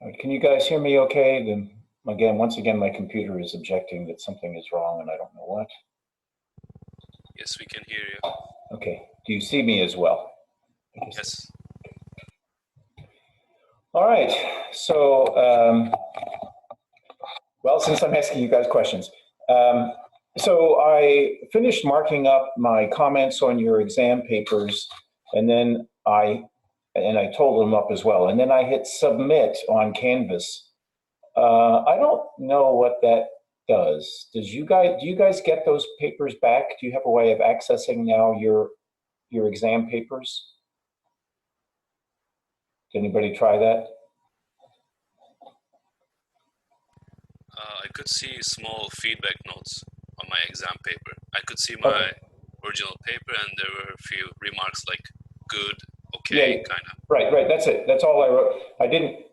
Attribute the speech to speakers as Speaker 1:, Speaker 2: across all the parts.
Speaker 1: All right, can you guys hear me okay? Then again, once again, my computer is objecting that something is wrong and I don't know what.
Speaker 2: Yes, we can hear you.
Speaker 1: Okay, do you see me as well?
Speaker 2: Yes.
Speaker 1: All right, so, well, since I'm asking you guys questions, so I finished marking up my comments on your exam papers, and then I totaled them up as well, and then I hit submit on Canvas. I don't know what that does. Do you guys get those papers back? Do you have a way of accessing now your exam papers? Did anybody try that?
Speaker 2: I could see small feedback notes on my exam paper. I could see my original paper, and there were a few remarks like good, okay,
Speaker 1: Yeah,
Speaker 2: kind of.
Speaker 1: Right, that's it. That's all I wrote. I didn't,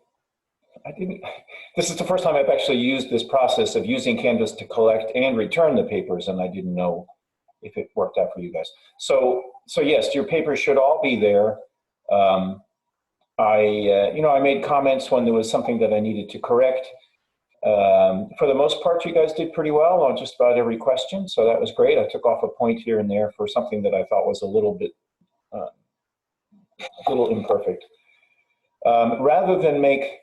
Speaker 1: this is the first time I've actually used this process of using Canvas to collect and return the papers, and I didn't know if it worked out for you guys. So yes, your papers should all be there. I made comments when there was something that I needed to correct. For the most part, you guys did pretty well on just about every question, so that was great. I took off a point here and there for something that I thought was a little bit, imperfect. Rather than make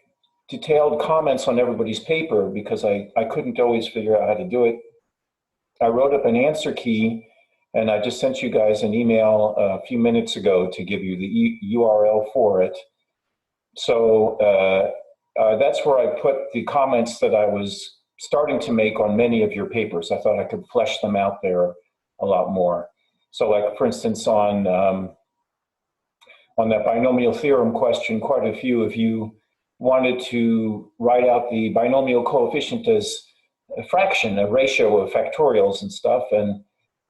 Speaker 1: detailed comments on everybody's paper, because I couldn't always figure out how to do it, I wrote up an answer key, and I just sent you guys an email a few minutes ago to give you the URL for it. So that's where I put the comments that I was starting to make on many of your papers. I thought I could flesh them out there a lot more. So like, for instance, on that binomial theorem question, quite a few of you wanted to write out the binomial coefficient as a fraction, a ratio of factorials and stuff. And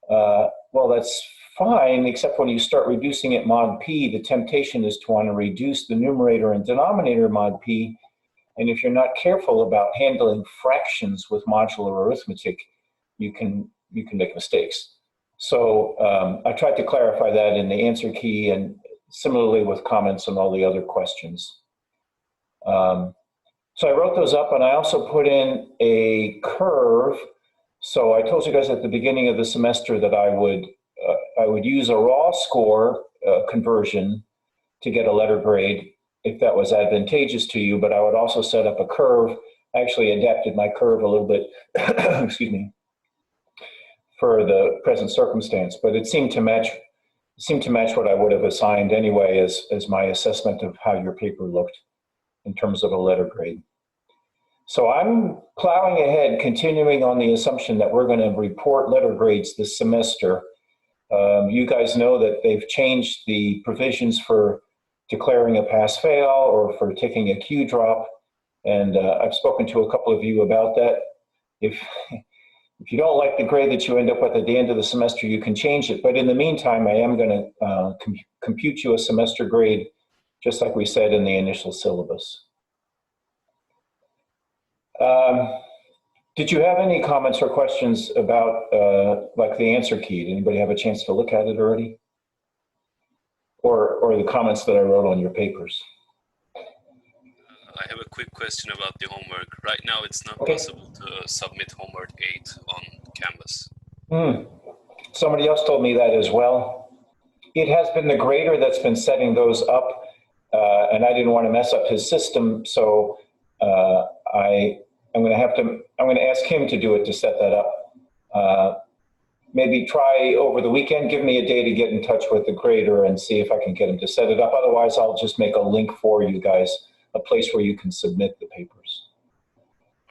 Speaker 1: well, that's fine, except when you start reducing it mod p, the temptation is to want to reduce the numerator and denominator mod p. And if you're not careful about handling fractions with modular arithmetic, you can make mistakes. So I tried to clarify that in the answer key, and similarly with comments on all the other questions. So I wrote those up, and I also put in a curve. So I told you guys at the beginning of the semester that I would use a raw score conversion to get a letter grade if that was advantageous to you, but I would also set up a curve. I actually adapted my curve a little bit, excuse me, for the present circumstance, but it seemed to match what I would have assigned anyway as my assessment of how your paper looked in terms of a letter grade. So I'm plowing ahead, continuing on the assumption that we're going to report letter grades this semester. You guys know that they've changed the provisions for declaring a pass-fail or for taking a Q drop, and I've spoken to a couple of you about that. If you don't like the grade that you end up with at the end of the semester, you can change it. But in the meantime, I am going to compute you a semester grade, just like we said in the initial syllabus. Did you have any comments or questions about like the answer key? Did anybody have a chance to look at it already? Or the comments that I wrote on your papers?
Speaker 2: I have a quick question about the homework. Right now, it's not possible to submit homework 8 on Canvas.
Speaker 1: Somebody else told me that as well. It has been the grader that's been setting those up, and I didn't want to mess up his system, so I'm going to ask him to do it to set that up. Maybe try over the weekend, give me a day to get in touch with the grader and see if I can get him to set it up. Otherwise, I'll just make a link for you guys, a place where you can submit the papers.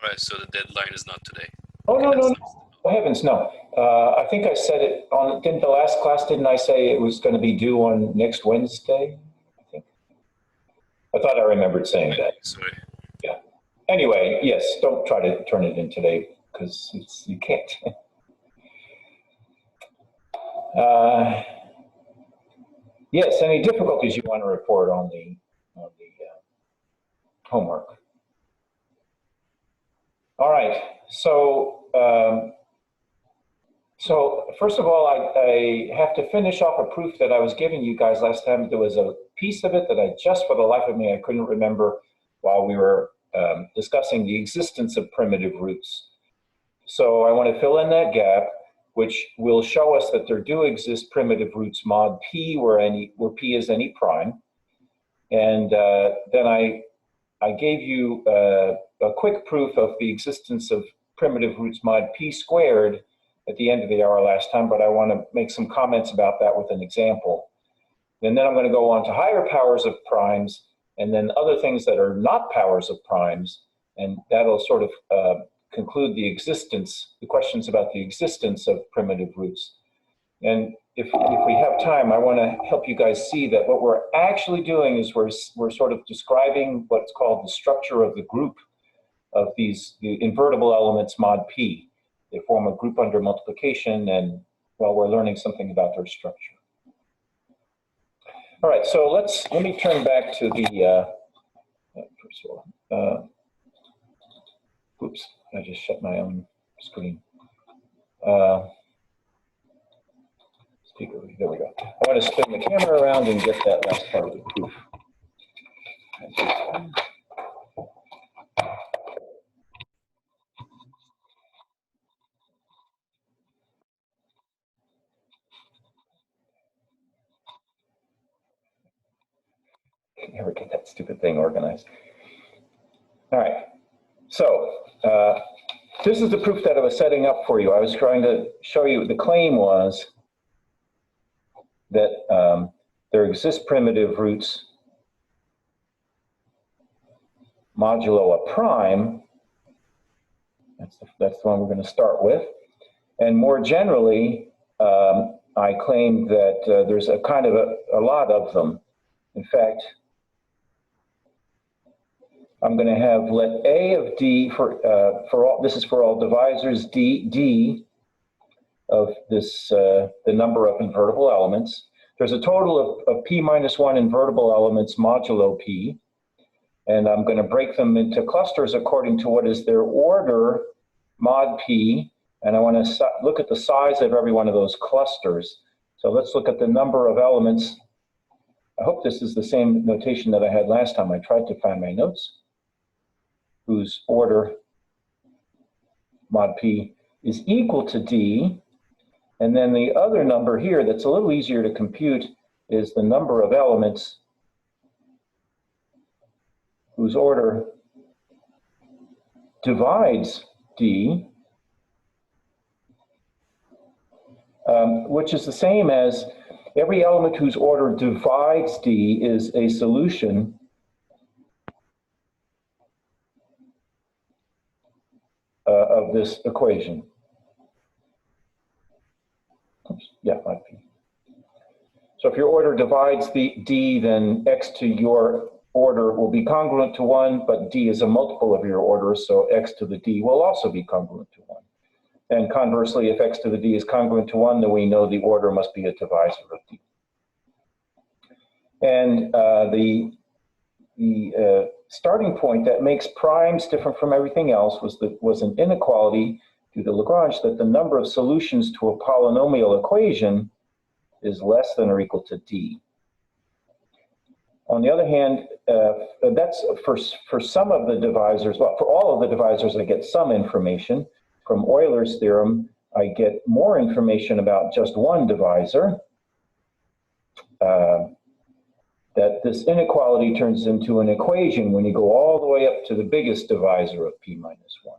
Speaker 2: All right, so the deadline is not today.
Speaker 1: Oh, no. Oh, heavens, no. I think I said it on, didn't the last class, didn't I say it was going to be due on next Wednesday? I think. I thought I remembered saying that.
Speaker 2: Sorry.
Speaker 1: Yeah. Anyway, yes, don't try to turn it in today because you can't. Yes, any difficulties you want to report on the homework? All right, so first of all, I have to finish off a proof that I was giving you guys last time. There was a piece of it that I just, for the life of me, I couldn't remember while we were discussing the existence of primitive roots. So I want to fill in that gap, which will show us that there do exist primitive roots mod p where p is any prime. And then I gave you a quick proof of the existence of primitive roots mod p squared at the end of the hour last time, but I want to make some comments about that with an example. And then I'm going to go on to higher powers of primes, and then other things that are not powers of primes, and that'll sort of conclude the questions about the existence of primitive roots. And if we have time, I want to help you guys see that what we're actually doing is we're sort of describing what's called the structure of the group of the invertible elements mod p. They form a group under multiplication, and well, we're learning something about their structure. All right, so let me turn back to the first of all. Oops, I just shut my own screen. Speaker, there we go. I want to spin the camera around and get that last part of the proof. Never get that stupid thing organized. All right, so this is the proof that I was setting up for you. I was trying to show you, the claim was that there exist primitive roots modulo a prime. That's the one we're going to start with. And more generally, I claimed that there's a kind of a lot of them. In fact, I'm going to have let A of D for all, this is for all divisors, D of this, the number of invertible elements. There's a total of P minus 1 invertible elements modulo P, and I'm going to break them into clusters according to what is their order mod P, and I want to look at the size of every one of those clusters. So let's look at the number of elements. I hope this is the same notation that I had last time. I tried to find my notes, whose order mod P is equal to D. And then the other number here that's a little easier to compute is the number of elements whose order divides D, which is the same as every element whose order divides D is a solution of this equation. Oops, yeah, mod P. So if your order divides the D, then X to your order will be congruent to 1, but D is a multiple of your order, so X to the D will also be congruent to 1. And conversely, if X to the D is congruent to 1, then we know the order must be a divisor of D. And the starting point that makes primes different from everything else was an inequality due to Lagrange that the number of solutions to a polynomial equation is less than or equal to D. On the other hand, that's for some of the divisors, well, for all of the divisors, I get some information. From Euler's theorem, I get more information about just one divisor. That this inequality turns into an equation when you go all the way up to the biggest divisor of P minus 1.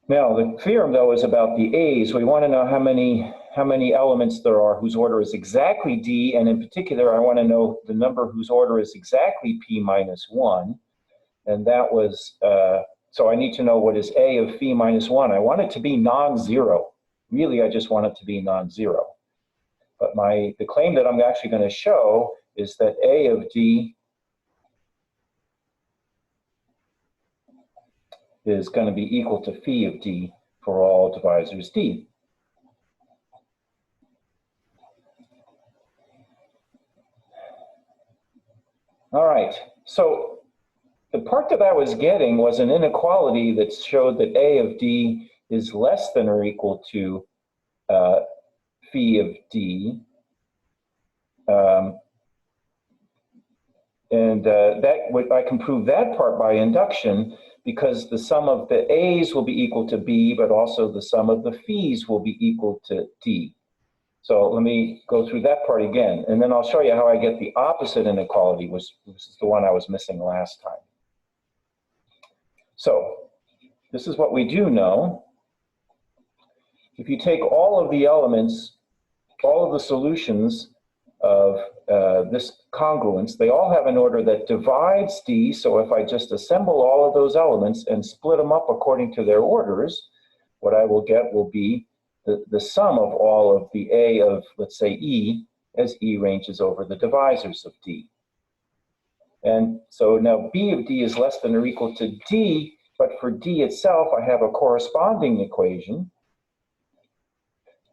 Speaker 1: Now, the theorem, though, is about the A's. We want to know how many elements there are whose order is exactly D, and in particular, I want to know the number whose order is exactly P minus 1. And that was, so I need to know what is A of phi minus 1. I want it to be non-zero. Really, I just want it to be non-zero. But the claim that I'm actually going to show is that A of D is going to be equal to phi of D for all divisors D. All right, so the part that I was getting was an inequality that showed that A of D is less than or equal to phi of D. I can prove that part by induction, because the sum of the A's will be equal to B, but also the sum of the phi's will be equal to D. So let me go through that part again, and then I'll show you how I get the opposite inequality, which was the one I was missing last time. So this is what we do know. If you take all of the elements, all of the solutions of this congruence, they all have an order that divides D. So if I just assemble all of those elements and split them up according to their orders, what I will get will be the sum of all of the A of, let's say, E, as E ranges over the divisors of D. And so now B of D is less than or equal to D, but for D itself, I have a corresponding equation,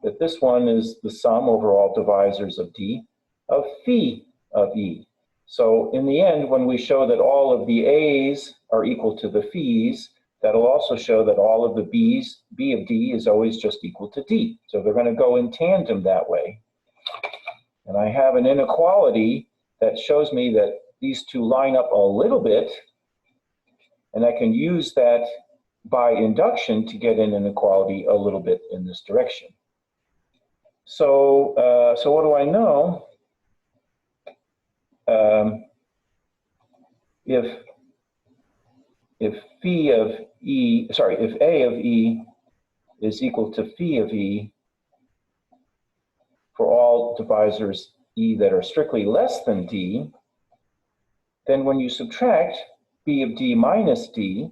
Speaker 1: that this one is the sum over all divisors of D of phi of E. So in the end, when we show that all of the A's are equal to the phi's, that'll also show that all of the B's, B of D is always just equal to D. So they're going to go in tandem that way. And I have an inequality that shows me that these two line up a little bit, and I can use that by induction to get an inequality a little bit in this direction. So, so what do I know? If phi of E, sorry, if A of E is equal to phi of E for all divisors E that are strictly less than D, then when you subtract B of D minus D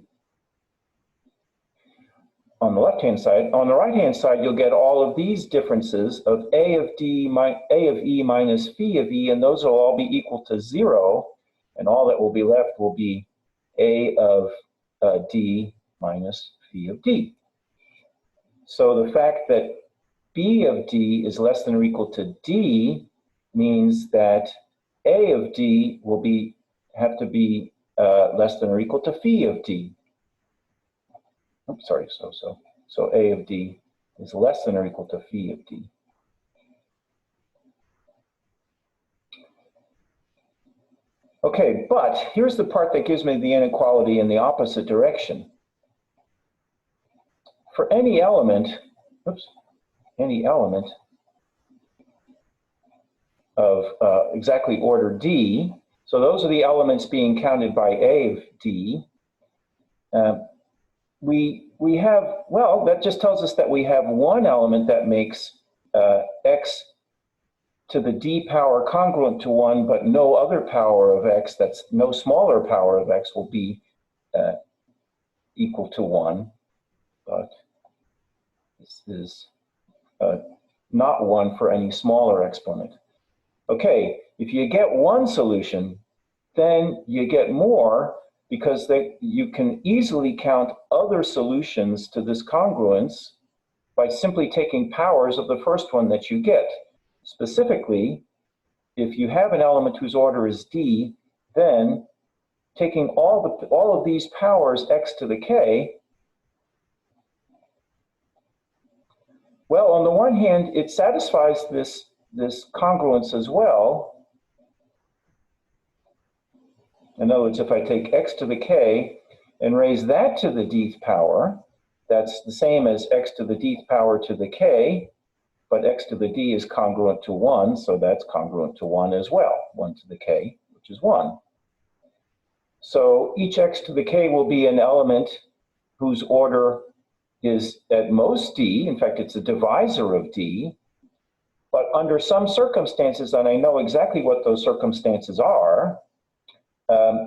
Speaker 1: on the left-hand side, on the right-hand side, you'll get all of these differences of A of E minus phi of E, and those will all be equal to 0, and all that will be left will be A of D minus phi of D. So the fact that B of D is less than or equal to D means that A of D will have to be less than or equal to phi of D. Oops, sorry, so A of D is less than or equal to phi of D. Okay, but here's the part that gives me the inequality in the opposite direction. For any element, of exactly order D, so those are the elements being counted by A of D, we have, well, that just tells us that we have one element that makes x to the D power congruent to 1, but no other power of x, that's no smaller power of x, will be equal to 1. But this is not 1 for any smaller exponent. Okay, if you get one solution, then you get more, because you can easily count other solutions to this congruence by simply taking powers of the first one that you get. Specifically, if you have an element whose order is D, then taking all of these powers x to the k, well, on the one hand, it satisfies this congruence as well. In other words, if I take x to the k and raise that to the dth power, that's the same as x to the dth power to the k, but x to the d is congruent to 1, so that's congruent to 1 as well, 1 to the k, which is 1. So each x to the k will be an element whose order is at most D. In fact, it's a divisor of D. But under some circumstances, and I know exactly what those circumstances are,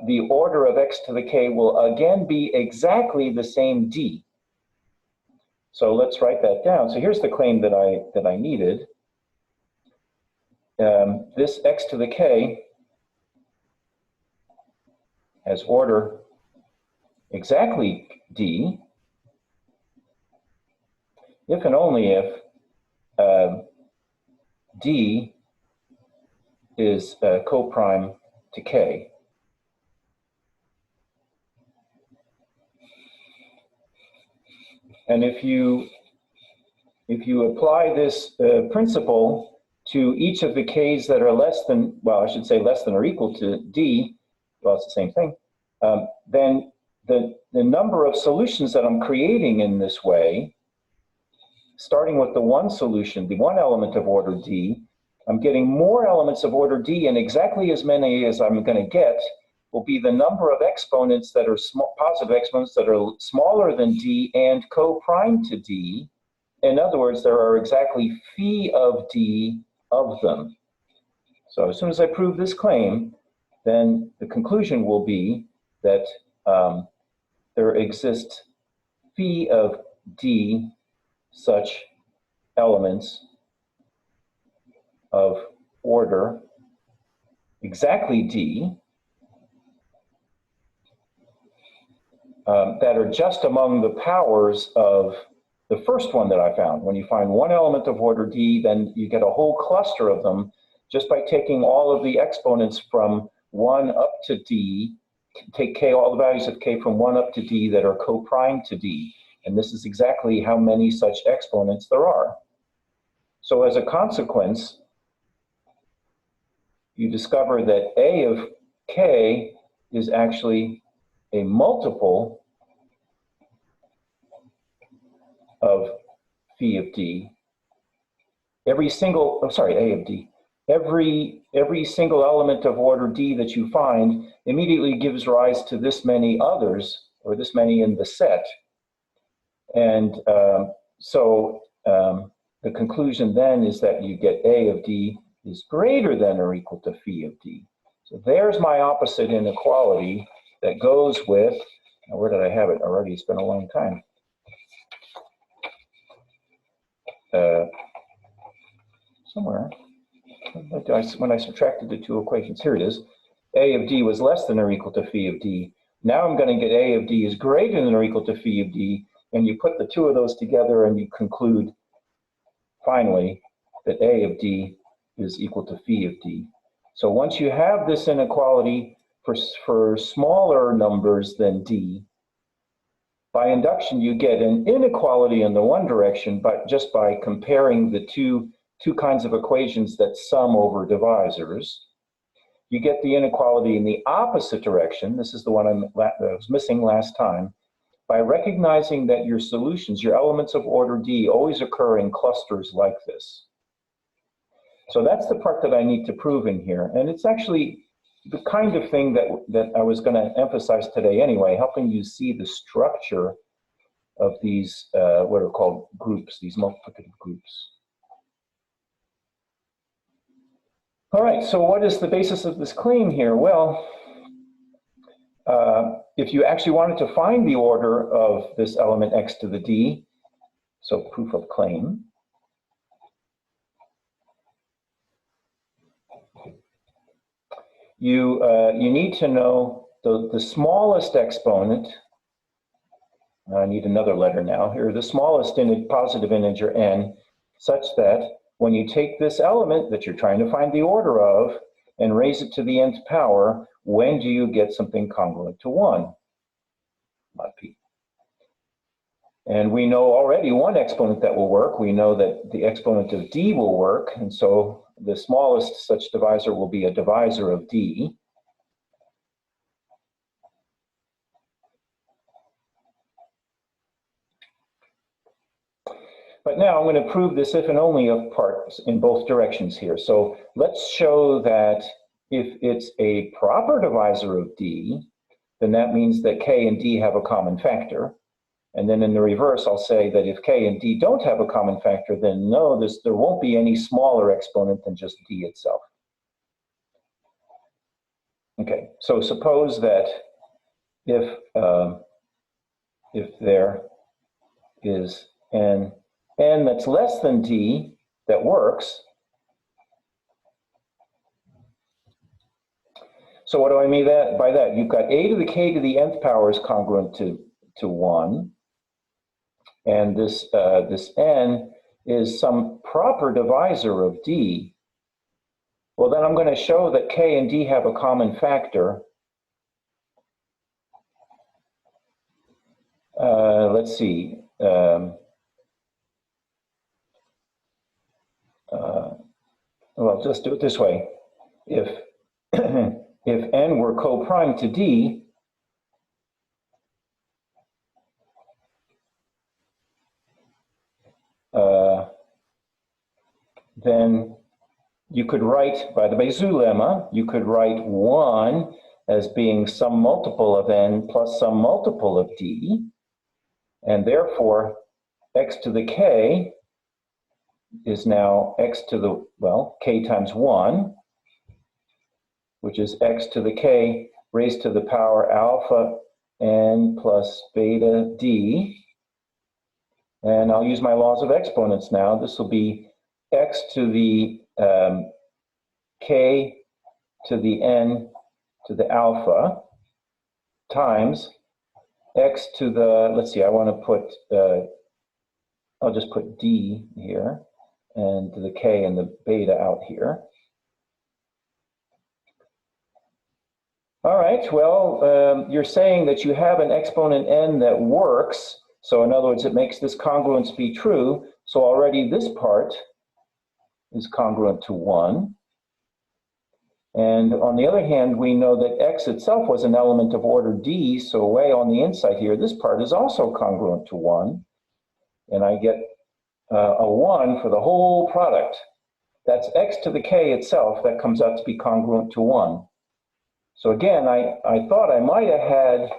Speaker 1: the order of x to the k will again be exactly the same D. So let's write that down. So here's the claim that I needed. This x to the k has order exactly D if and only if D is coprime to k. And if you apply this principle to each of the k's that are less than, well, I should say less than or equal to D, well, it's the same thing, then the number of solutions that I'm creating in this way, starting with the one solution, the one element of order D, I'm getting more elements of order D, and exactly as many as I'm going to get will be the number of exponents that are positive exponents that are smaller than D and co-prime to D. In other words, there are exactly phi of D of them. So as soon as I prove this claim, then the conclusion will be that there exists phi of D such elements of order exactly D that are just among the powers of the first one that I found. When you find one element of order D, then you get a whole cluster of them just by taking all of the exponents from 1 up to D, take K, all the values of K from 1 up to D that are co-prime to D. And this is exactly how many such exponents there are. So as a consequence, you discover that A of K is actually a multiple of phi of D. Every single, oh, sorry, A of D. Every single element of order D that you find immediately gives rise to this many others, or this many in the set. And the conclusion then is that you get A of D is greater than or equal to phi of D. So there's my opposite inequality that goes with, now where did I have it already? It's been a long time. Somewhere. When I subtracted the two equations, here it is. A of D was less than or equal to phi of D. Now I'm going to get A of D is greater than or equal to phi of D, and you put the two of those together and you conclude, finally, that A of D is equal to phi of D. So once you have this inequality for smaller numbers than D, by induction you get an inequality in the one direction, but just by comparing the two kinds of equations that sum over divisors. You get the inequality in the opposite direction. This is the one I was missing last time. By recognizing that your solutions, your elements of order D, always occur in clusters like this. So that's the part that I need to prove in here. And it's actually the kind of thing that I was going to emphasize today anyway, helping you see the structure of these, what are called groups, these multiplicative groups. All right, so what is the basis of this claim here? Well, if you actually wanted to find the order of this element x to the d, so proof of claim, you need to know the smallest exponent. I need another letter now here. The smallest positive integer n, such that when you take this element that you're trying to find the order of and raise it to the nth power, when do you get something congruent to 1? Mod p. And we know already one exponent that will work. We know that the exponent of d will work, and so the smallest such divisor will be a divisor of d. But now I'm going to prove this if and only of parts in both directions here. So let's show that if it's a proper divisor of d, then that means that k and d have a common factor. And then in the reverse, I'll say that if k and d don't have a common factor, then no, there won't be any smaller exponent than just d itself. Okay, so suppose that if there is an n that's less than d that works. So what do I mean by that? You've got a to the k to the nth power is congruent to 1. And this n is some proper divisor of d. Well, then I'm going to show that k and d have a common factor. Let's see. Well, just do it this way. If if n were co-prime to d, then you could write, by the Bézout lemma, you could write 1 as being some multiple of n plus some multiple of d, and therefore x to the k is now x to the, well, k times 1, which is x to the k raised to the power alpha n plus beta d. And I'll use my laws of exponents now. This will be x to the k to the n to the alpha times x to the, let's see, I want to put, I'll just put d here, and the k and the beta out here. All right, well, you're saying that you have an exponent n that works. So in other words, it makes this congruence be true. So already this part is congruent to 1. And on the other hand, we know that x itself was an element of order d, so way on the inside here, this part is also congruent to 1. And I get a 1 for the whole product. That's x to the k itself that comes out to be congruent to 1. So again, I thought I might have had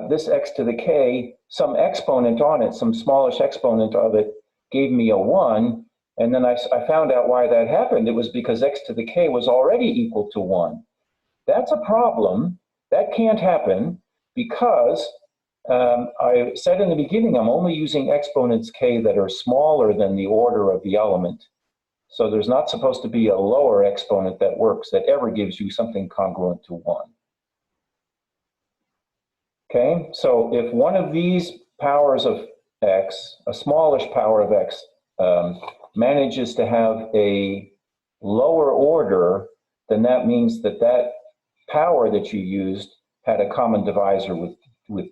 Speaker 1: this x to the k, some exponent on it, some smallish exponent of it gave me a 1. And then I found out why that happened. It was because x to the k was already equal to 1. That's a problem. That can't happen because I said in the beginning, I'm only using exponents k that are smaller than the order of the element. So there's not supposed to be a lower exponent that works that ever gives you something congruent to 1. Okay, so if one of these powers of x, a smallish power of x, manages to have a lower order, then that means that that power that you used had a common divisor with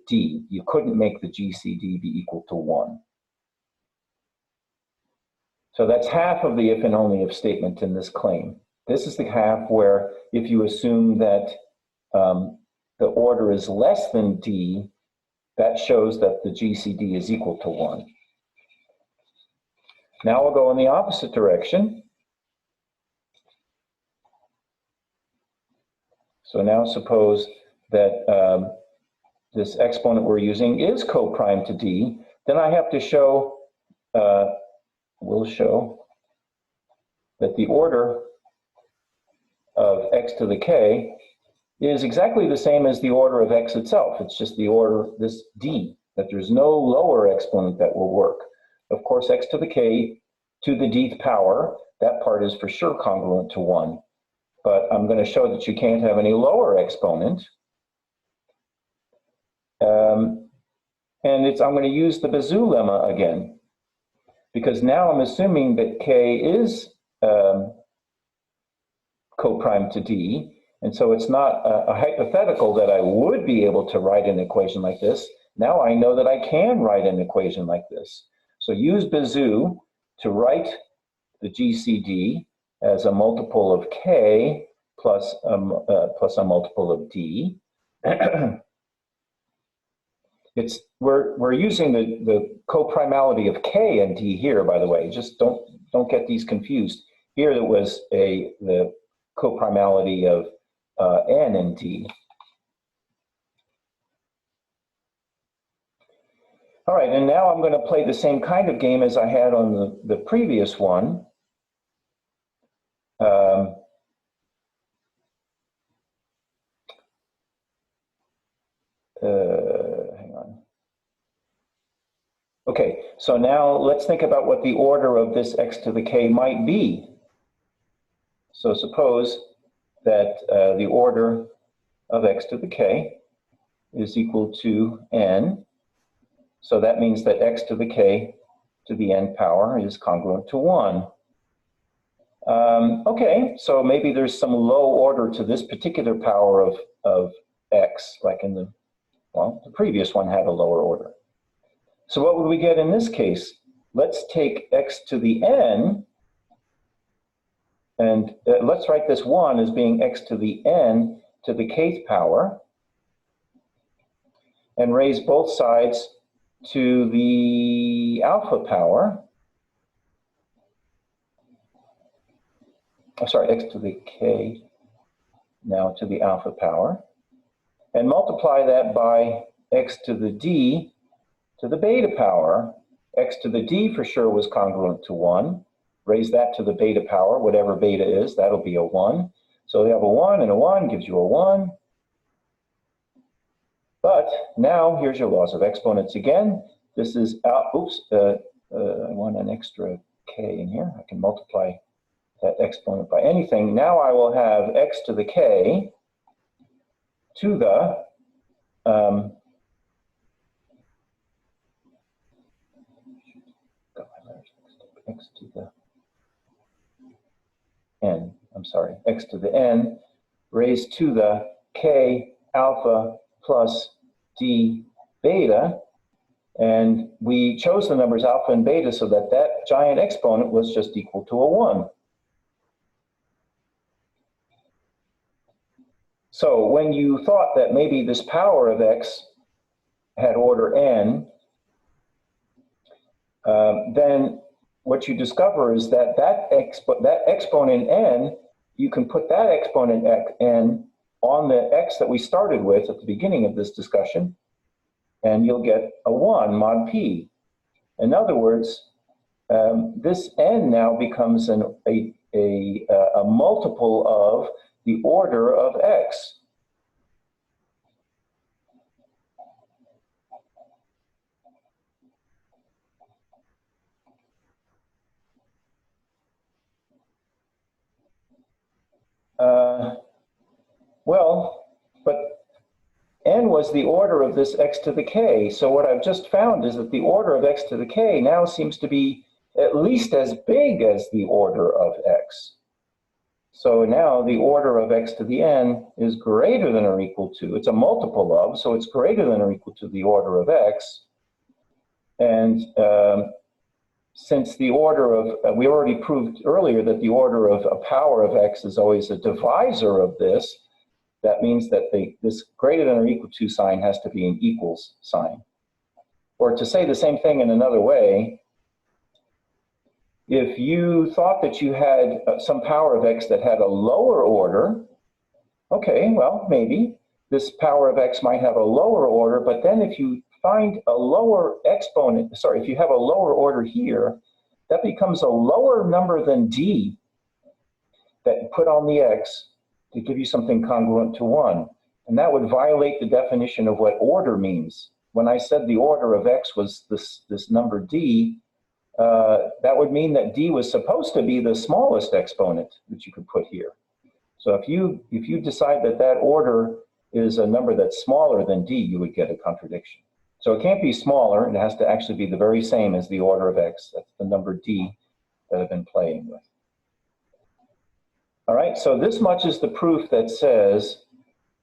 Speaker 1: d. You couldn't make the GCD be equal to 1. So that's half of the if and only if statement in this claim. This is the half where if you assume that the order is less than d, that shows that the GCD is equal to 1. Now we'll go in the opposite direction. So now suppose that this exponent we're using is co-prime to d, then I have to show, we'll show that the order of x to the k is exactly the same as the order of x itself. It's just the order, this d, that there's no lower exponent that will work. Of course, x to the k to the dth power, that part is for sure congruent to 1. But I'm going to show that you can't have any lower exponent. And I'm going to use the Bézout lemma again, because now I'm assuming that k is co-prime to d, and so it's not a hypothetical that I would be able to write an equation like this. Now I know that I can write an equation like this. So use Bézout to write the GCD as a multiple of k plus a multiple of d. We're using the coprimality of k and d here, by the way. Just don't get these confused. Here it was the coprimality of n and d. All right, and now I'm going to play the same kind of game as I had on the previous one. Hang on. Okay, so now let's think about what the order of this x to the k might be. So suppose that the order of x to the k is equal to n. So that means that x to the k to the n power is congruent to 1. Okay, so maybe there's some low order to this particular power of x, like in the previous one had a lower order. So what would we get in this case? Let's take x to the n, and let's write this 1 as being x to the n, to the kth power and raise both sides to the alpha power. Oh, sorry, x to the k now to the alpha power, and multiply that by x to the d to the beta power. X to the d for sure was congruent to 1. Raise that to the beta power, whatever beta is, that'll be a 1. So we have a 1 and a 1 gives you a 1. But now here's your laws of exponents again. This is, I want an extra k in here. I can multiply that exponent by anything. Now I will have x to the k to the x to the n, I'm sorry, x to the n raised to the k alpha plus d beta. And we chose the numbers alpha and beta so that that giant exponent was just equal to a 1. So when you thought that maybe this power of x had order n, then what you discover is that that exponent n, you can put that exponent n on the x that we started with at the beginning of this discussion, and you'll get a 1 mod p. In other words, this n now becomes a multiple of the order of x. Well, but n was the order of this x to the k. So what I've just found is that the order of x to the k now seems to be at least as big as the order of x. So now the order of x to the n is greater than or equal to, it's a multiple of, so it's greater than or equal to the order of x. And since the order of, we already proved earlier that the order of a power of x is always a divisor of this, that means that this greater than or equal to sign has to be an equals sign. Or to say the same thing in another way, if you thought that you had some power of x that had a lower order, okay, well, maybe this power of x might have a lower order, but then if you find a lower exponent, sorry, if you have a lower order here, that becomes a lower number than d that you put on the x to give you something congruent to 1. And that would violate the definition of what order means. When I said the order of x was this number d, that would mean that d was supposed to be the smallest exponent that you could put here. So if you decide that that order is a number that's smaller than d, you would get a contradiction. So it can't be smaller, it has to actually be the very same as the order of x. That's the number d that I've been playing with. All right, so this much is the proof that says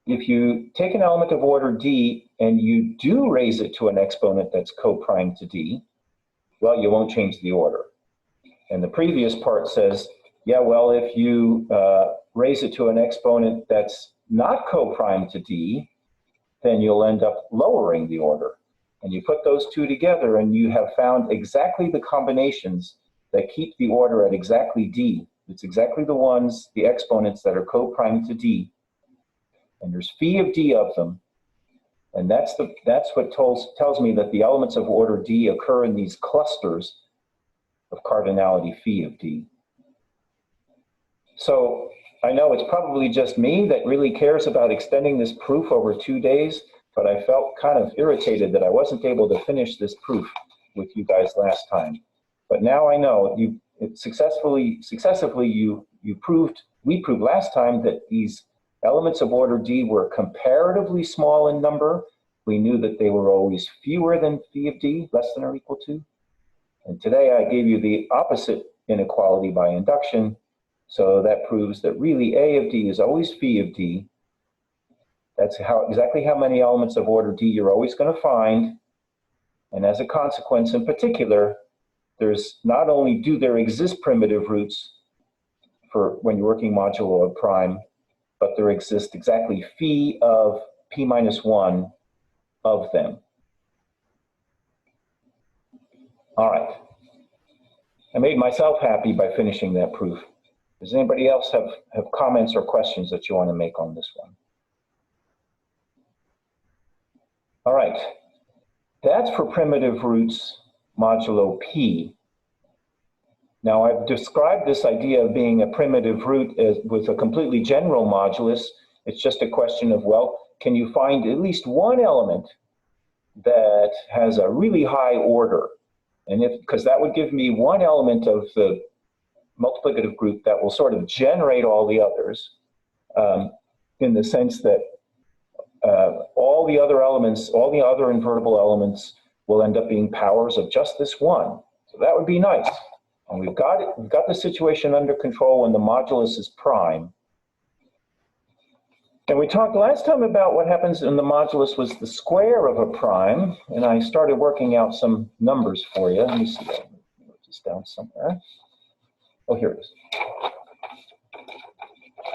Speaker 1: if you take an element of order d and you do raise it to an exponent that's co-prime to d, well, you won't change the order. And the previous part says, yeah, well, if you raise it to an exponent that's not co-prime to d, then you'll end up lowering the order. And you put those two together and you have found exactly the combinations that keep the order at exactly d. It's exactly the ones, the exponents that are co-prime to d. And there's phi of d of them. And that's what tells me that the elements of order d occur in these clusters of cardinality phi of d. So I know it's probably just me that really cares about extending this proof over 2 days, but I felt kind of irritated that I wasn't able to finish this proof with you guys last time. But now I know we proved last time that these elements of order d were comparatively small in number. We knew that they were always fewer than phi of d, less than or equal to. And today I gave you the opposite inequality by induction. So that proves that really a of d is always phi of d. That's exactly how many elements of order d you're always going to find. And as a consequence, in particular, there's not only do there exist primitive roots for when you're working modulo of prime, but there exists exactly phi of p minus 1 of them. All right. I made myself happy by finishing that proof. Does anybody else have comments or questions that you want to make on this one? All right. That's for primitive roots modulo p. Now, I've described this idea of being a primitive root as, with a completely general modulus. It's just a question of, well, can you find at least one element that has a really high order? And because that would give me one element of the multiplicative group that will sort of generate all the others, in the sense that all the other elements, all the other invertible elements will end up being powers of just this one. So that would be nice. And we've got the situation under control when the modulus is prime. And we talked last time about what happens when the modulus was the square of a prime, and I started working out some numbers for you. Let me see, I'll write this down somewhere. Oh, here it is.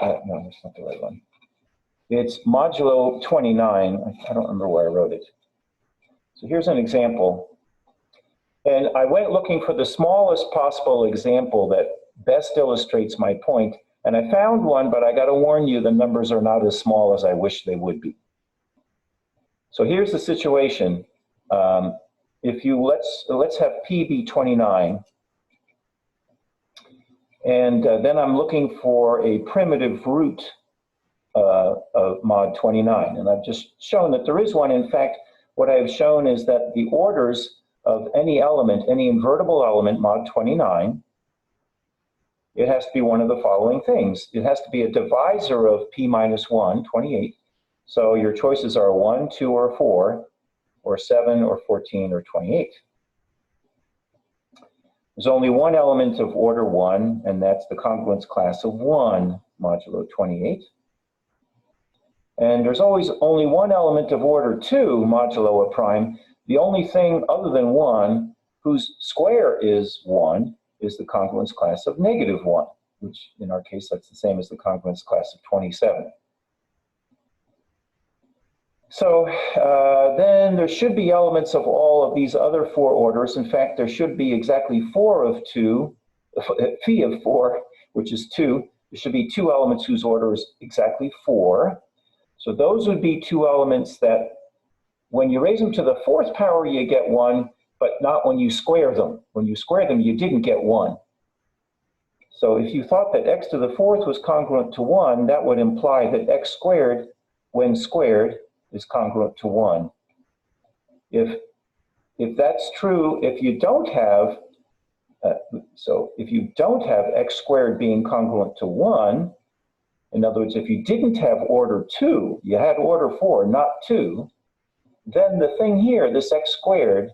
Speaker 1: No, that's not the right one. It's modulo 29. I don't remember where I wrote it. So here's an example. And I went looking for the smallest possible example that best illustrates my point. And I found one, but I got to warn you, the numbers are not as small as I wish they would be. So here's the situation. If you let's have P be 29. And then I'm looking for a primitive root of mod 29. And I've just shown that there is one. In fact, what I've shown is that the orders of any element, any invertible element, mod 29, it has to be one of the following things. It has to be a divisor of p minus 1, 28. So your choices are 1, 2, or 4, or 7, or 14, or 28. There's only one element of order 1, and that's the congruence class of 1, modulo 28. And there's always only one element of order 2, modulo a prime. The only thing other than 1 whose square is 1 is the congruence class of negative 1, which in our case, that's the same as the congruence class of 27. So then there should be elements of all of these other 4 orders. In fact, there should be exactly 4 of 2, phi of 4, which is 2. There should be 2 elements whose order is exactly 4. So those would be 2 elements that when you raise them to the 4th power, you get 1, but not when you square them. When you square them, you didn't get 1. So if you thought that x to the 4th was congruent to 1, that would imply that x squared, when squared, is congruent to 1. If that's true, if you don't have, if you don't have x squared being congruent to 1, in other words, if you didn't have order 2, you had order 4, not 2, then the thing here, this x squared,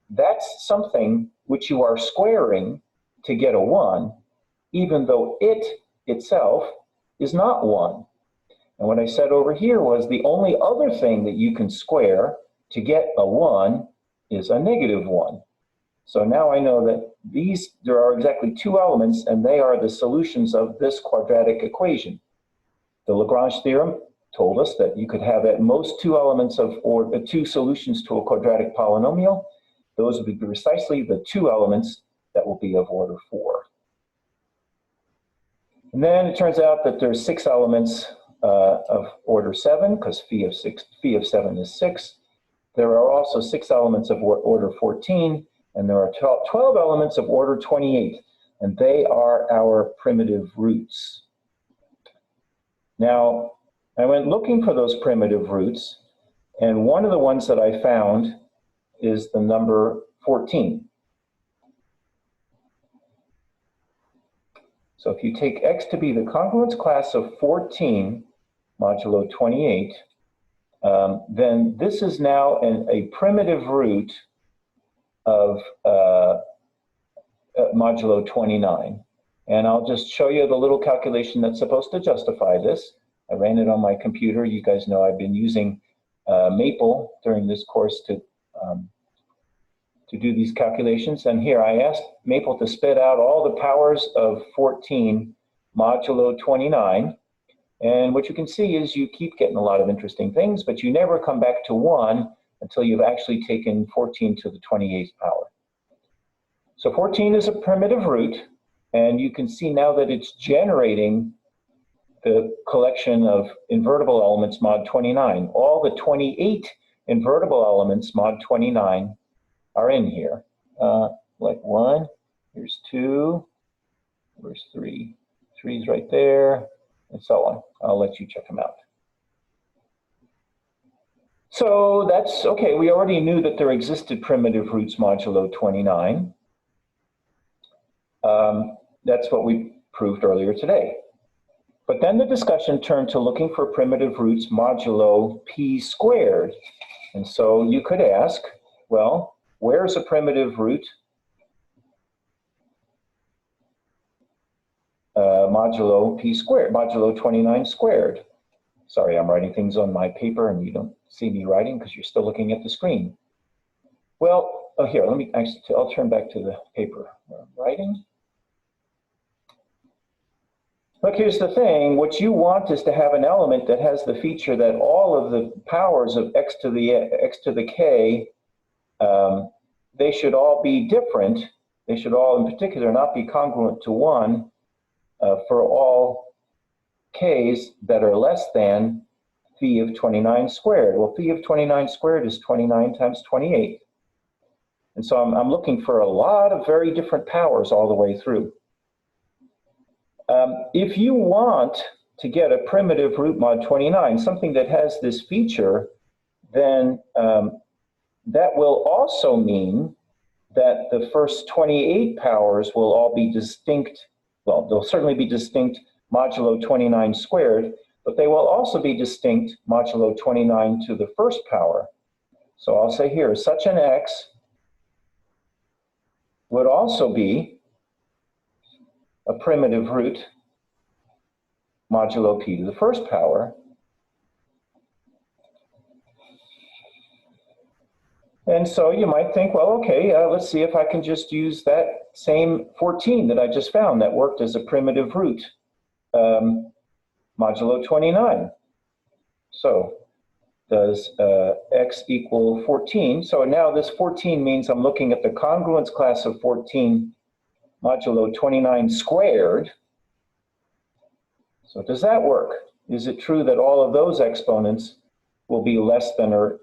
Speaker 1: that's something which you are squaring to get a 1, even though it itself is not 1. And what I said over here was the only other thing that you can square to get a 1 is a negative 1. So now I know that there are exactly 2 elements, and they are the solutions of this quadratic equation. The Lagrange theorem told us that you could have at most 2 elements of, or 2 solutions to a quadratic polynomial. Those would be precisely the 2 elements that will be of order 4. And then it turns out that there's 6 elements of order 7, because phi of 7 is 6. There are also 6 elements of order 14, and there are 12 elements of order 28, and they are our primitive roots. Now, I went looking for those primitive roots, and one of the ones that I found is the number 14. So if you take x to be the congruence class of 14 modulo 28, then this is now a primitive root of modulo 29. And I'll just show you the little calculation that's supposed to justify this. I ran it on my computer. You guys know I've been using Maple during this course to do these calculations. And here I asked Maple to spit out all the powers of 14 modulo 29. And what you can see is you keep getting a lot of interesting things, but you never come back to 1 until you've actually taken 14 to the 28th power. So 14 is a primitive root, and you can see now that it's generating the collection of invertible elements mod 29. All the 28 invertible elements mod 29 are in here. Like 1, here's 2, where's 3? 3's right there, and so on. I'll let you check them out. So that's okay. We already knew that there existed primitive roots modulo 29. That's what we proved earlier today. But then the discussion turned to looking for primitive roots modulo p squared. And so you could ask, well, where's a primitive root modulo p squared, modulo 29 squared? Sorry, I'm writing things on my paper and you don't see me writing because you're still looking at the screen. Well, here, let me actually, I'll turn back to the paper where I'm writing. Look, here's the thing. What you want is to have an element that has the feature that all of the powers of x to the k, they should all be different. They should all, in particular, not be congruent to 1 for all k's that are less than phi of 29 squared. Well, phi of 29 squared is 29 times 28. And so I'm looking for a lot of very different powers all the way through. If you want to get a primitive root mod 29, something that has this feature, then that will also mean that the first 28 powers will all be distinct. Well, they'll certainly be distinct modulo 29 squared, but they will also be distinct modulo 29 to the first power. So I'll say here, such an x would also be a primitive root modulo p to the first power. And so you might think, well, okay, let's see if I can just use that same 14 that I just found that worked as a primitive root modulo 29. So does x equal 14? So now this 14 means I'm looking at the congruence class of 14 modulo 29 squared. So does that work? Is it true that all of those exponents will be less than or,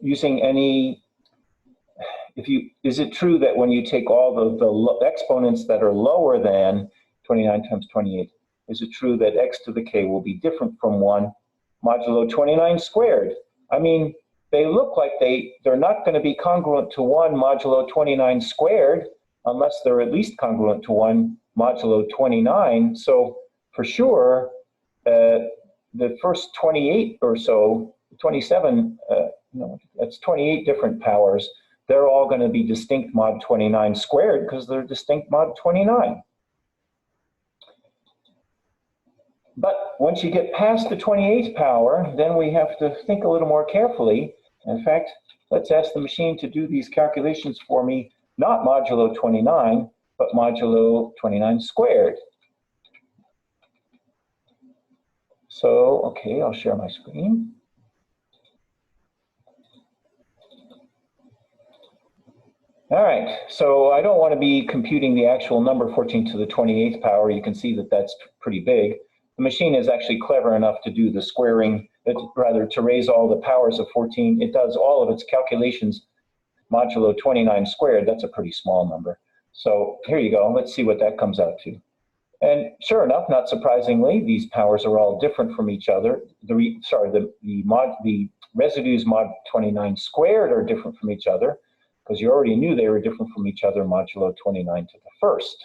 Speaker 1: using any, is it true that when you take all the exponents that are lower than 29 times 28, is it true that x to the k will be different from 1 modulo 29 squared? I mean, they look like they're not going to be congruent to 1 modulo 29 squared unless they're at least congruent to 1 modulo 29. So for sure, the first 28 or so, 27, no, that's 28 different powers. They're all going to be distinct mod 29 squared because they're distinct mod 29. But once you get past the 28th power, then we have to think a little more carefully. In fact, let's ask the machine to do these calculations for me, not modulo 29, but modulo 29 squared. So, okay, I'll share my screen. All right, so I don't want to be computing the actual number 14 to the 28th power. You can see that that's pretty big. The machine is actually clever enough to do the squaring, rather to raise all the powers of 14. It does all of its calculations modulo 29 squared. That's a pretty small number. So here you go. Let's see what that comes out to. And sure enough, not surprisingly, these powers are all different from each other. The residues mod 29 squared are different from each other because you already knew they were different from each other modulo 29 to the first.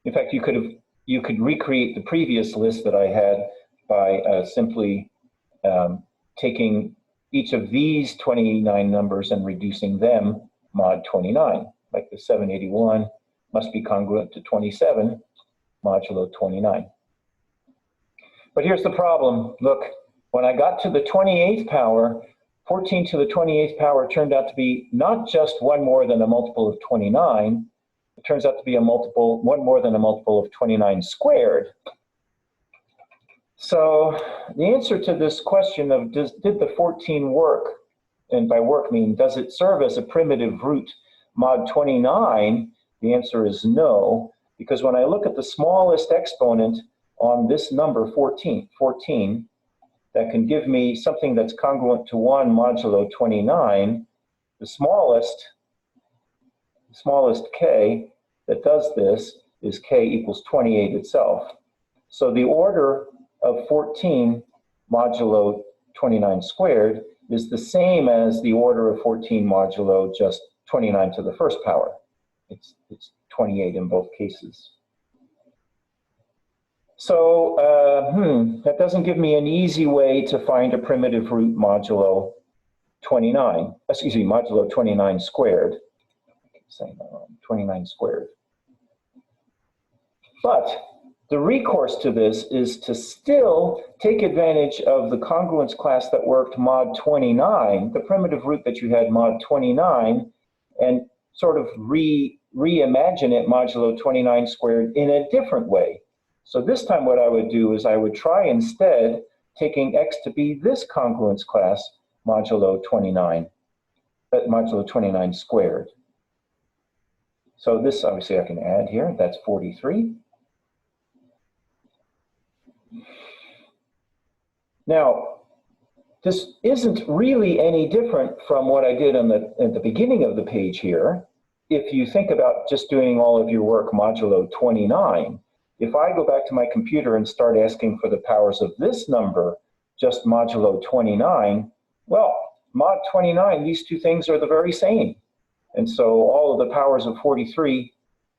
Speaker 1: In fact, you could recreate the previous list that I had by simply taking each of these 29 numbers and reducing them mod 29, like the 781 must be congruent to 27 modulo 29. But here's the problem. Look, when I got to the 28th power, 14 to the 28th power turned out to be not just one more than a multiple of 29, it turns out to be one more than a multiple of 29 squared. So the answer to this question of did the 14 work, and by work mean does it serve as a primitive root mod 29, the answer is no, because when I look at the smallest exponent on this number 14, that can give me something that's congruent to 1 modulo 29, the smallest k that does this is k equals 28 itself. So the order of 14 modulo 29 squared is the same as the order of 14 modulo just 29 to the first power. It's 28 in both cases. So that doesn't give me an easy way to find a primitive root modulo 29, excuse me, modulo 29 squared. I keep saying that wrong, 29 squared. But the recourse to this is to still take advantage of the congruence class that worked mod 29, the primitive root that you had mod 29, and sort of reimagine it modulo 29 squared in a different way. So this time what I would do is I would try instead taking x to be this congruence class modulo 29, modulo 29 squared. So this obviously I can add here, that's 43. Now, this isn't really any different from what I did at the beginning of the page here. If you think about just doing all of your work modulo 29, if I go back to my computer and start asking for the powers of this number, just modulo 29, well, mod 29, these two things are the very same. And so all of the powers of 43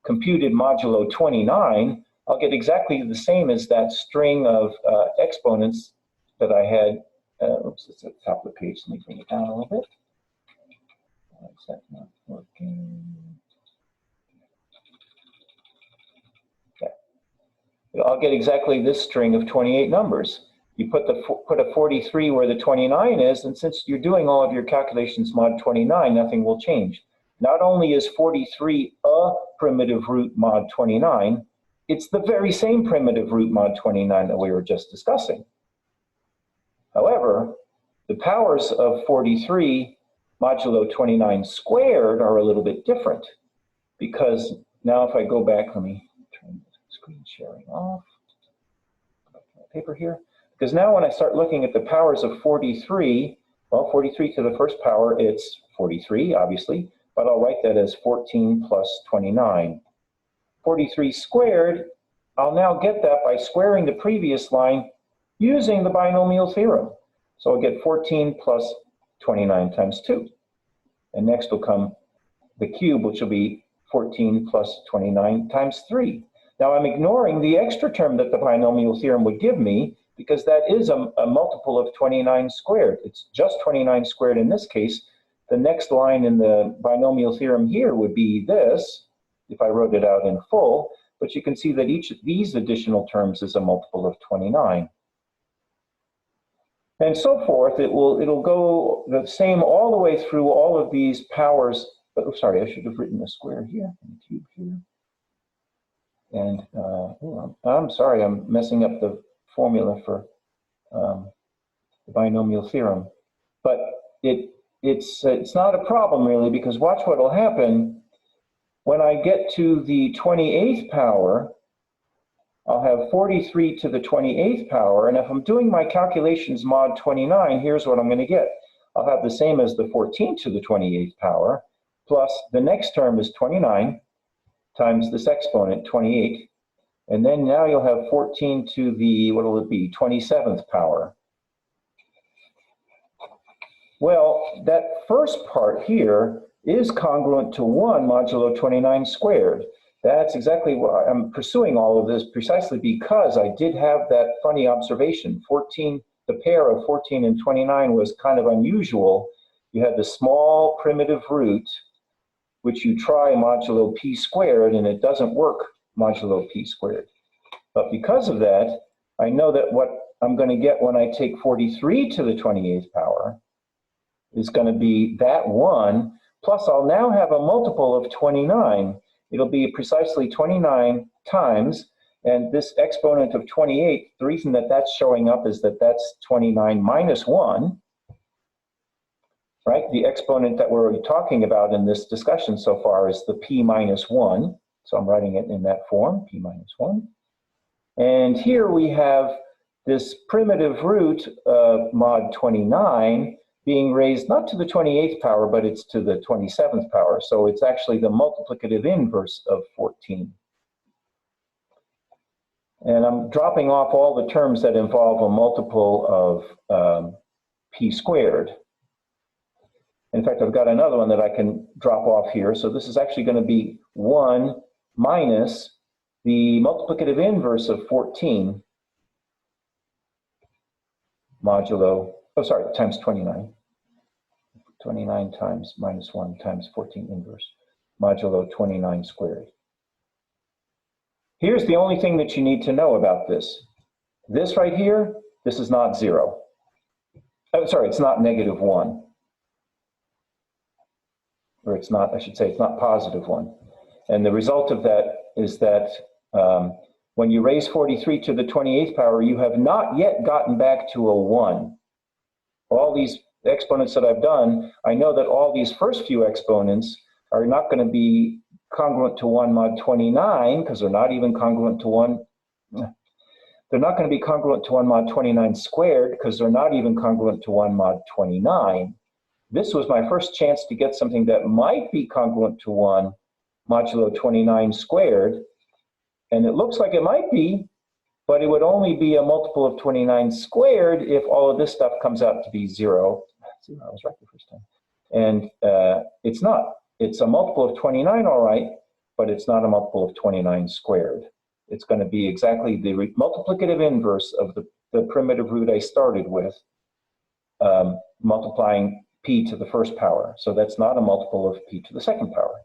Speaker 1: computed modulo 29, I'll get exactly the same as that string of exponents that I had. Oops, it's at the top of the page. Let me bring it down a little bit. Why is that not working? Yeah. I'll get exactly this string of 28 numbers. You put a 43 where the 29 is, and since you're doing all of your calculations mod 29, nothing will change. Not only is 43 a primitive root mod 29, it's the very same primitive root mod 29 that we were just discussing. However, the powers of 43 modulo 29 squared are a little bit different, because now if I go back, let me turn the screen sharing off, go back to my paper here, because now when I start looking at the powers of 43, well, 43 to the first power, it's 43, obviously, but I'll write that as 14 plus 29. 43 squared, I'll now get that by squaring the previous line using the binomial theorem. So I'll get 14 plus 29 times 2. And next will come the cube, which will be 14 plus 29 times 3. Now I'm ignoring the extra term that the binomial theorem would give me, because that is a multiple of 29 squared. It's just 29 squared in this case. The next line in the binomial theorem here would be this, if I wrote it out in full, but you can see that each of these additional terms is a multiple of 29. And so forth. It'll go the same all the way through all of these powers. Oh, sorry, I should have written a square here and a cube here. And I'm sorry, I'm messing up the formula for the binomial theorem. But it's not a problem really, because watch what will happen when I get to the 28th power. I'll have 43 to the 28th power, and if I'm doing my calculations mod 29, here's what I'm going to get. I'll have the same as the 14 to the 28th power, plus the next term is 29 times this exponent, 28. And then now you'll have 14 to the, what will it be, 27th power. Well, that first part here is congruent to 1 modulo 29 squared. That's exactly why I'm pursuing all of this, precisely because I did have that funny observation. 14, the pair of 14 and 29 was kind of unusual. You had the small primitive root, which you try modulo p squared, and it doesn't work modulo p squared. But because of that, I know that what I'm going to get when I take 43 to the 28th power is going to be that 1, plus I'll now have a multiple of 29. It'll be precisely 29 times, And this exponent of 28, the reason that that's showing up is that that's 29 minus 1, right? The exponent that we're talking about in this discussion so far is the p minus 1. So I'm writing it in that form, p minus 1. And here we have this primitive root of mod 29 being raised not to the 28th power, but it's to the 27th power. So it's actually the multiplicative inverse of 14. And I'm dropping off all the terms that involve a multiple of p squared. In fact, I've got another one that I can drop off here. So this is actually going to be 1 minus the multiplicative inverse of 14 modulo, oh sorry, times 29. 29 times minus 1 times 14 inverse, modulo 29 squared. Here's the only thing that you need to know about this. This right here, this is not 0. Oh, sorry, it's not negative 1. Or it's not, I should say, it's not positive 1. And the result of that is that when you raise 43 to the 28th power, you have not yet gotten back to a 1. All these exponents that I've done, I know that all these first few exponents are not going to be congruent to 1 mod 29, because they're not even congruent to 1. They're not going to be congruent to 1 mod 29 squared, because they're not even congruent to 1 mod 29. This was my first chance to get something that might be congruent to 1 modulo 29 squared. And it looks like it might be, but it would only be a multiple of 29 squared if all of this stuff comes out to be 0. I was right the first time. And it's not. It's a multiple of 29, all right, but it's not a multiple of 29 squared. It's going to be exactly the multiplicative inverse of the primitive root I started with, multiplying p to the first power. So that's not a multiple of p to the second power.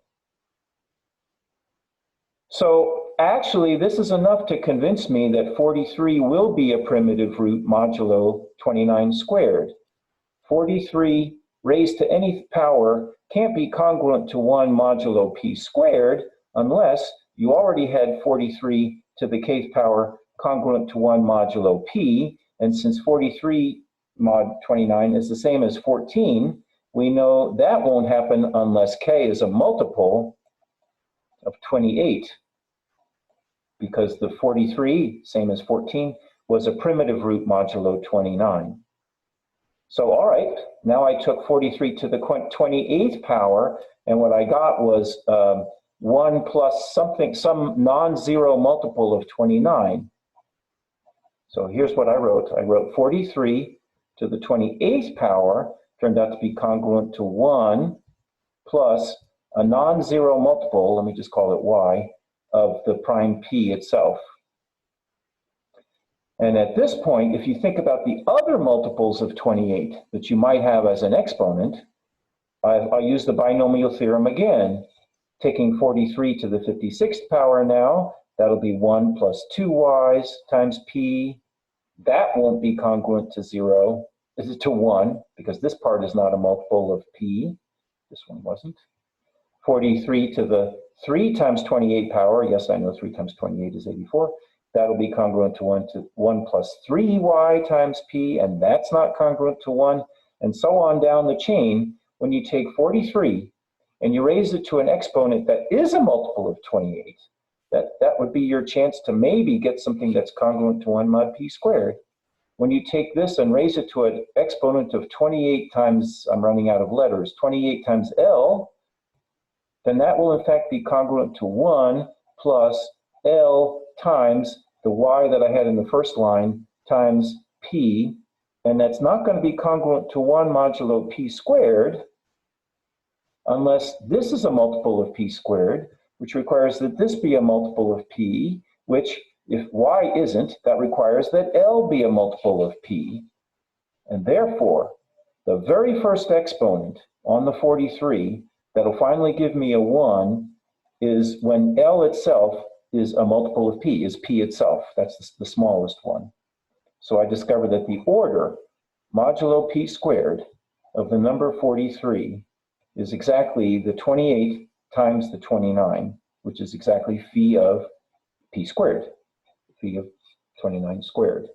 Speaker 1: So actually, this is enough to convince me that 43 will be a primitive root modulo 29 squared. 43 raised to any power can't be congruent to 1 modulo p squared unless you already had 43 to the kth power congruent to 1 modulo p. And since 43 mod 29 is the same as 14, we know that won't happen unless k is a multiple of 28. Because the 43, same as 14, was a primitive root modulo 29. So all right, now I took 43 to the 28th power, and what I got was 1 plus something, some non-zero multiple of 29. So here's what I wrote. I wrote 43 to the 28th power turned out to be congruent to 1 plus a non-zero multiple, let me just call it y, of the prime p itself. And at this point, if you think about the other multiples of 28 that you might have as an exponent, I'll use the binomial theorem again. Taking 43 to the 56th power now, that'll be 1 plus 2y's times p. That won't be congruent to 0, to 1, because this part is not a multiple of p. This one wasn't. 43 to the 3 times 28 power, yes, I know 3 times 28 is 84. That'll be congruent to 1 plus 3y times p, and that's not congruent to 1, and so on down the chain. When you take 43 and you raise it to an exponent that is a multiple of 28, that would be your chance to maybe get something that's congruent to 1 mod p squared. When you take this and raise it to an exponent of 28 times, I'm running out of letters, 28 times L, then that will in fact be congruent to 1 plus L times the y that I had in the first line times p, and that's not going to be congruent to 1 modulo p squared unless this is a multiple of p squared, which requires that this be a multiple of p, which if y isn't, that requires that L be a multiple of p. And therefore, the very first exponent on the 43 that'll finally give me a 1 is when L itself is a multiple of p, is p itself. That's the smallest one. So I discovered that the order modulo p squared of the number 43 is exactly the 28 times the 29, which is exactly phi of p squared. phi of 29 squared.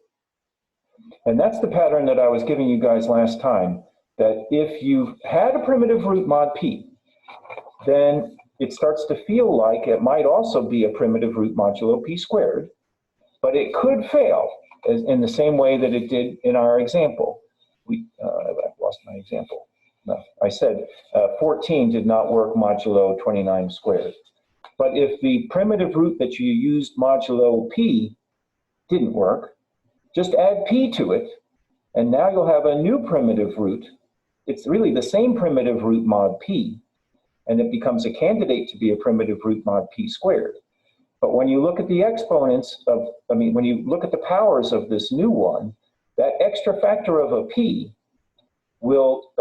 Speaker 1: And that's the pattern that I was giving you guys last time, that if you've had a primitive root mod p, then it starts to feel like it might also be a primitive root modulo p squared, but it could fail in the same way that it did in our example. I've lost my example. No, I said 14 did not work modulo 29 squared. But if the primitive root that you used modulo p didn't work, just add p to it, and now you'll have a new primitive root. It's really the same primitive root mod p, and it becomes a candidate to be a primitive root mod p squared. But when you look at the exponents of, when you look at the powers of this new one, that extra factor of a p will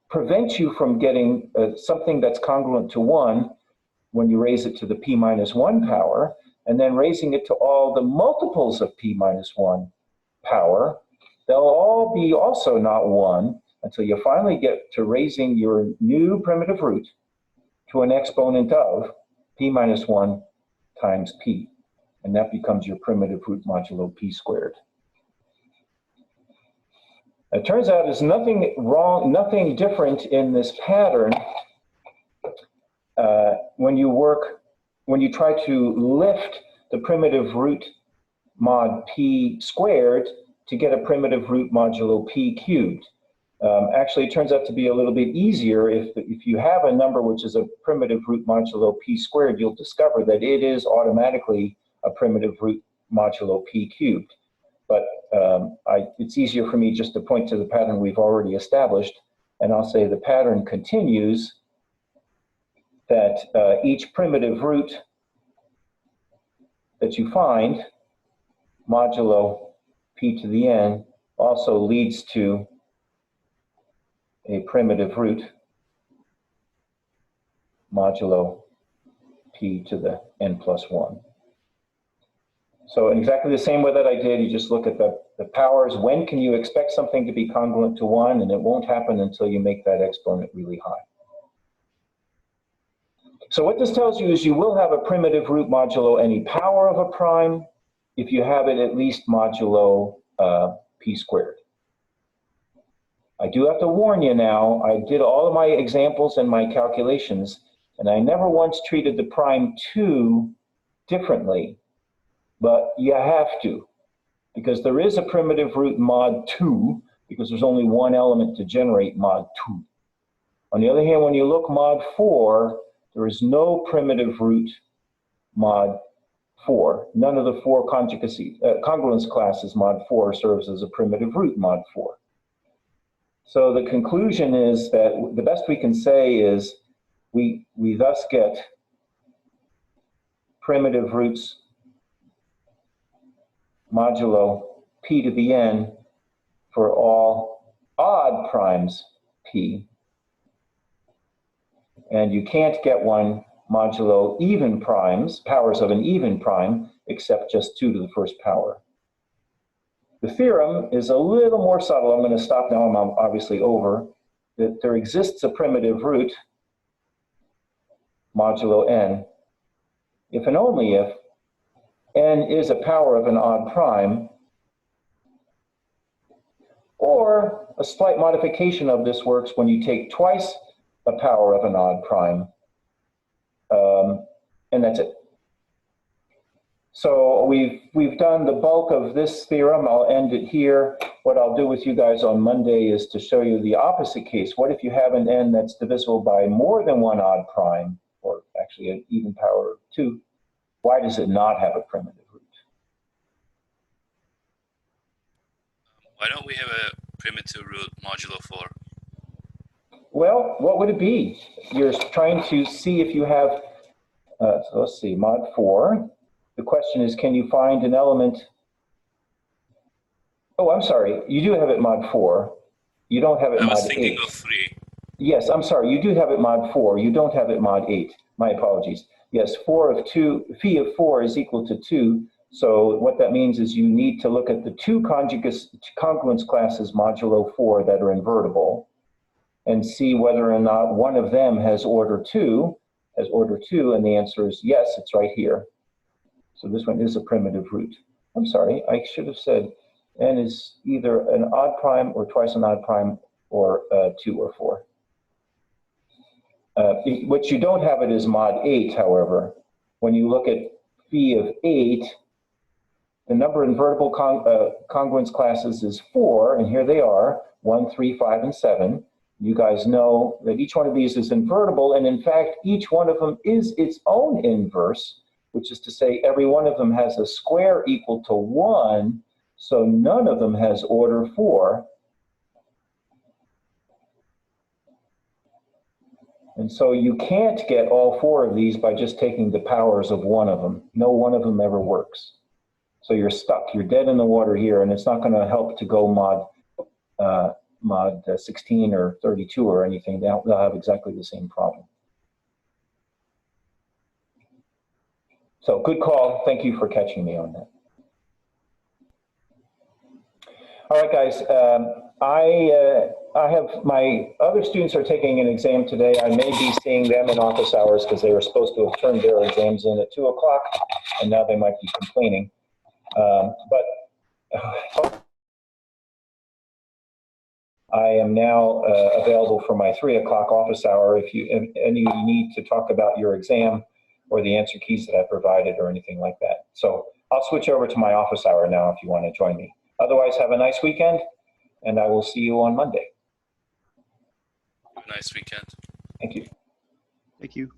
Speaker 1: prevent you from getting something that's congruent to 1 when you raise it to the p minus 1 power, and then raising it to all the multiples of p minus 1 power. They'll all be also not 1 until you finally get to raising your new primitive root to an exponent of p minus 1 times p. And that becomes your primitive root modulo p squared. It turns out there's nothing wrong, nothing different in this pattern when you try to lift the primitive root mod p squared to get a primitive root modulo p cubed. Actually, it turns out to be a little bit easier. If you have a number which is a primitive root modulo p squared, you'll discover that it is automatically a primitive root modulo p cubed. But it's easier for me just to point to the pattern we've already established, and I'll say the pattern continues that each primitive root that you find, modulo p to the n, also leads to a primitive root modulo p to the n plus 1. So in exactly the same way that I did, you just look at the powers. When can you expect something to be congruent to 1? And it won't happen until you make that exponent really high. So what this tells you is you will have a primitive root modulo any power of a prime if you have it at least modulo p squared. I do have to warn you now, I did all of my examples and my calculations, and I never once treated the prime 2 differently, but you have to, because there is a primitive root mod 2, because there's only one element to generate mod 2. On the other hand, when you look mod 4, there is no primitive root mod 4. None of the 4 congruence classes mod 4 serves as a primitive root mod 4. So the conclusion is that the best we can say is we thus get primitive roots modulo p to the n for all odd primes p. And you can't get one modulo even primes, powers of an even prime, except just 2 to the first power. The theorem is a little more subtle. I'm going to stop now. I'm obviously over. That there exists a primitive root modulo n if and only if n is a power of an odd prime, or a slight modification of this works when you take twice a power of an odd prime, and that's it. So we've done the bulk of this theorem. I'll end it here. What I'll do with you guys on Monday is to show you the opposite case. What if you have an n that's divisible by more than one odd prime, or actually an even power of 2? Why does it not have a primitive root?
Speaker 2: Why don't we have a primitive root modulo 4?
Speaker 1: Well, what would it be? You're trying to see if you have, so let's see, mod 4. The question is, can you find an element? Oh, I'm sorry. You do have it mod 4. You don't have it mod 8. I was thinking
Speaker 2: of 3.
Speaker 1: Yes, I'm sorry. You do have it mod 4. You don't have it mod 8. My apologies. Yes, 4 of 2, phi of 4 is equal to 2. So what that means is you need to look at the 2 congruence classes modulo 4 that are invertible and see whether or not one of them has order 2, and the answer is yes, it's right here. So this one is a primitive root. I'm sorry, I should have said n is either an odd prime or twice an odd prime or 2 or 4. What you don't have it is mod 8, however. When you look at phi of 8, the number of invertible congruence classes is 4, and here they are, 1, 3, 5, and 7. You guys know that each one of these is invertible, and in fact, each one of them is its own inverse, which is to say every one of them has a square equal to 1, so none of them has order 4. And so you can't get all 4 of these by just taking the powers of one of them. No one of them ever works. So you're stuck. You're dead in the water here, and it's not going to help to go mod 16 or 32 or anything. They'll have exactly the same problem. So good call. Thank you for catching me on that. All right, guys. I have my other students are taking an exam today. I may be seeing them in office hours because they were supposed to have turned their exams in at 2 o'clock, and now they might be complaining. But I am now available for my 3 o'clock office hour if you need to talk about your exam or the answer keys that I provided or anything like that. So I'll switch over to my office hour now if you want to join me. Otherwise, have a nice weekend, and I will see you on Monday.
Speaker 2: Have a nice weekend.
Speaker 1: Thank you.
Speaker 3: Thank you.